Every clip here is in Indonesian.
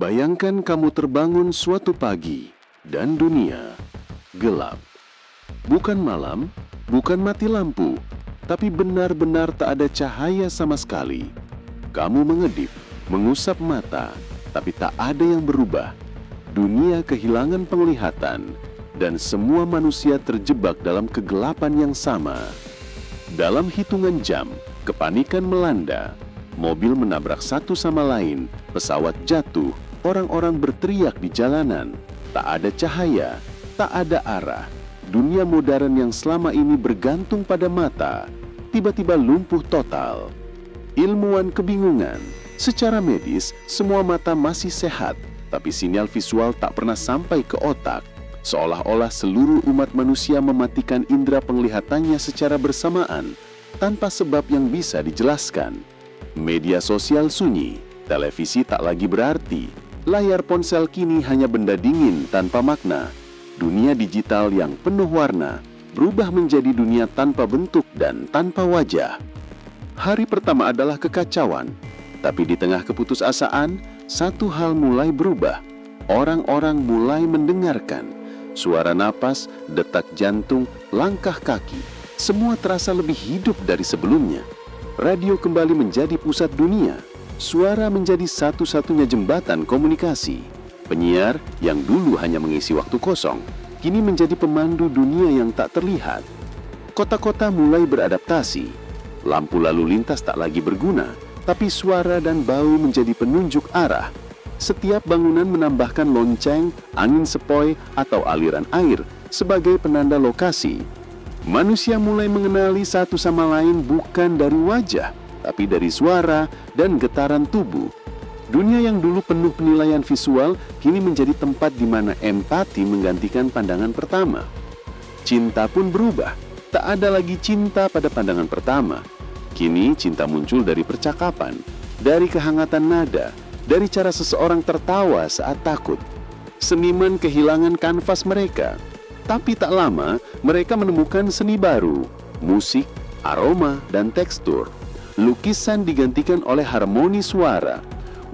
Bayangkan kamu terbangun suatu pagi dan dunia gelap. Bukan malam, bukan mati lampu, tapi benar-benar tak ada cahaya sama sekali. Kamu mengedip, mengusap mata, tapi tak ada yang berubah. Dunia kehilangan penglihatan, dan semua manusia terjebak dalam kegelapan yang sama. Dalam hitungan jam, kepanikan melanda. Mobil menabrak satu sama lain, pesawat jatuh, orang-orang berteriak di jalanan. Tak ada cahaya, tak ada arah. Dunia modern yang selama ini bergantung pada mata, tiba-tiba lumpuh total. Ilmuwan kebingungan. Secara medis, semua mata masih sehat, tapi sinyal visual tak pernah sampai ke otak. Seolah-olah seluruh umat manusia mematikan indera penglihatannya secara bersamaan, tanpa sebab yang bisa dijelaskan. Media sosial sunyi, televisi tak lagi berarti, layar ponsel kini hanya benda dingin tanpa makna. Dunia digital yang penuh warna berubah menjadi dunia tanpa bentuk dan tanpa wajah. Hari pertama adalah kekacauan, tapi di tengah keputusasaan, satu hal mulai berubah. Orang-orang mulai mendengarkan suara napas, detak jantung, langkah kaki. Semua terasa lebih hidup dari sebelumnya. Radio kembali menjadi pusat dunia. Suara menjadi satu-satunya jembatan komunikasi. Penyiar yang dulu hanya mengisi waktu kosong, kini menjadi pemandu dunia yang tak terlihat. Kota-kota mulai beradaptasi. Lampu lalu lintas tak lagi berguna, tapi suara dan bau menjadi penunjuk arah. Setiap bangunan menambahkan lonceng, angin sepoi, atau aliran air sebagai penanda lokasi. Manusia mulai mengenali satu sama lain bukan dari wajah, tapi dari suara dan getaran tubuh. Dunia yang dulu penuh penilaian visual kini menjadi tempat di mana empati menggantikan pandangan pertama. Cinta pun berubah. Tak ada lagi cinta pada pandangan pertama. Kini cinta muncul dari percakapan, dari kehangatan nada, dari cara seseorang tertawa saat takut. Seniman kehilangan kanvas mereka. Tapi tak lama, mereka menemukan seni baru, musik, aroma, dan tekstur. Lukisan digantikan oleh harmoni suara,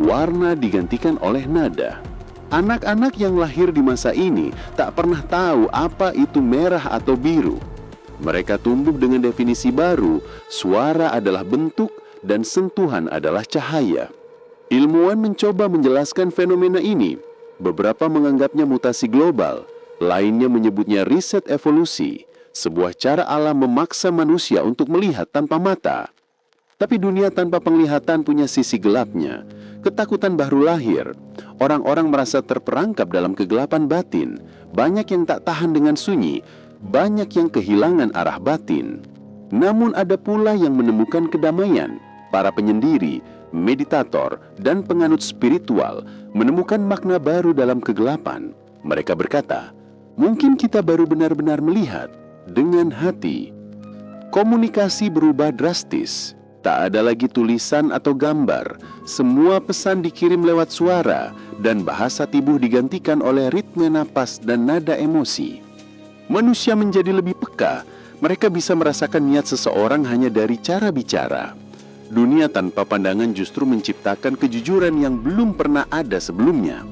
warna digantikan oleh nada. Anak-anak yang lahir di masa ini tak pernah tahu apa itu merah atau biru. Mereka tumbuh dengan definisi baru, suara adalah bentuk dan sentuhan adalah cahaya. Ilmuwan mencoba menjelaskan fenomena ini. Beberapa menganggapnya mutasi global. Lainnya menyebutnya riset evolusi, sebuah cara alam memaksa manusia untuk melihat tanpa mata. Tapi dunia tanpa penglihatan punya sisi gelapnya. Ketakutan baru lahir. Orang-orang merasa terperangkap dalam kegelapan batin. Banyak yang tak tahan dengan sunyi. Banyak yang kehilangan arah batin. Namun ada pula yang menemukan kedamaian. Para penyendiri, meditator, dan penganut spiritual menemukan makna baru dalam kegelapan. Mereka berkata, mungkin kita baru benar-benar melihat dengan hati. Komunikasi berubah drastis. Tak ada lagi tulisan atau gambar. Semua pesan dikirim lewat suara dan bahasa tubuh digantikan oleh ritme napas dan nada emosi. Manusia menjadi lebih peka. Mereka bisa merasakan niat seseorang hanya dari cara bicara. Dunia tanpa pandangan justru menciptakan kejujuran yang belum pernah ada sebelumnya.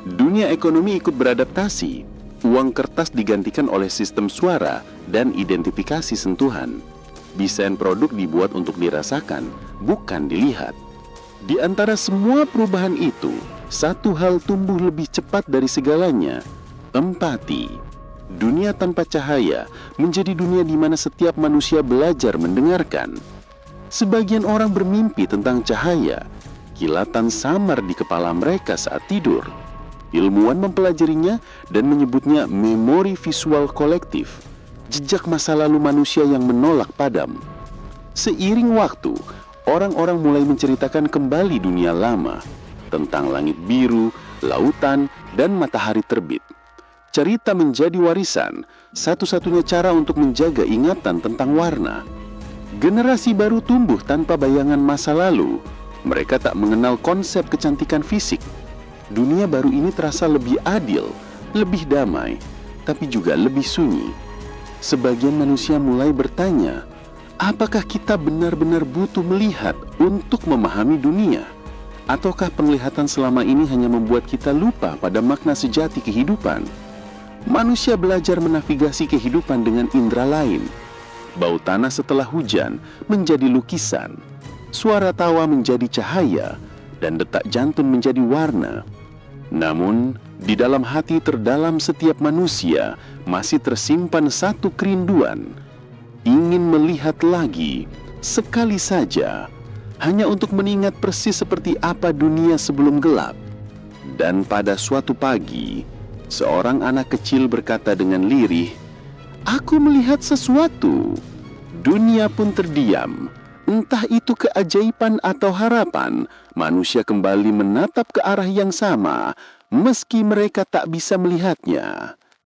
Dunia ekonomi ikut beradaptasi. Uang kertas digantikan oleh sistem suara dan identifikasi sentuhan. Desain produk dibuat untuk dirasakan, bukan dilihat. Di antara semua perubahan itu, satu hal tumbuh lebih cepat dari segalanya, empati. Dunia tanpa cahaya menjadi dunia di mana setiap manusia belajar mendengarkan. Sebagian orang bermimpi tentang cahaya, kilatan samar di kepala mereka saat tidur. Ilmuwan mempelajarinya dan menyebutnya memori visual kolektif, jejak masa lalu manusia yang menolak padam. Seiring waktu, orang-orang mulai menceritakan kembali dunia lama, tentang langit biru, lautan, dan matahari terbit. Cerita menjadi warisan, satu-satunya cara untuk menjaga ingatan tentang warna. Generasi baru tumbuh tanpa bayangan masa lalu. Mereka tak mengenal konsep kecantikan fisik. Dunia baru ini terasa lebih adil, lebih damai, tapi juga lebih sunyi. Sebagian manusia mulai bertanya, apakah kita benar-benar butuh melihat untuk memahami dunia? Ataukah penglihatan selama ini hanya membuat kita lupa pada makna sejati kehidupan? Manusia belajar menavigasi kehidupan dengan indera lain. Bau tanah setelah hujan menjadi lukisan, suara tawa menjadi cahaya, dan detak jantung menjadi warna. Namun, di dalam hati terdalam setiap manusia masih tersimpan satu kerinduan, ingin melihat lagi, sekali saja, hanya untuk mengingat persis seperti apa dunia sebelum gelap. Dan pada suatu pagi, seorang anak kecil berkata dengan lirih, "Aku melihat sesuatu." Dunia pun terdiam. Entah itu keajaiban atau harapan, manusia kembali menatap ke arah yang sama, meski mereka tak bisa melihatnya.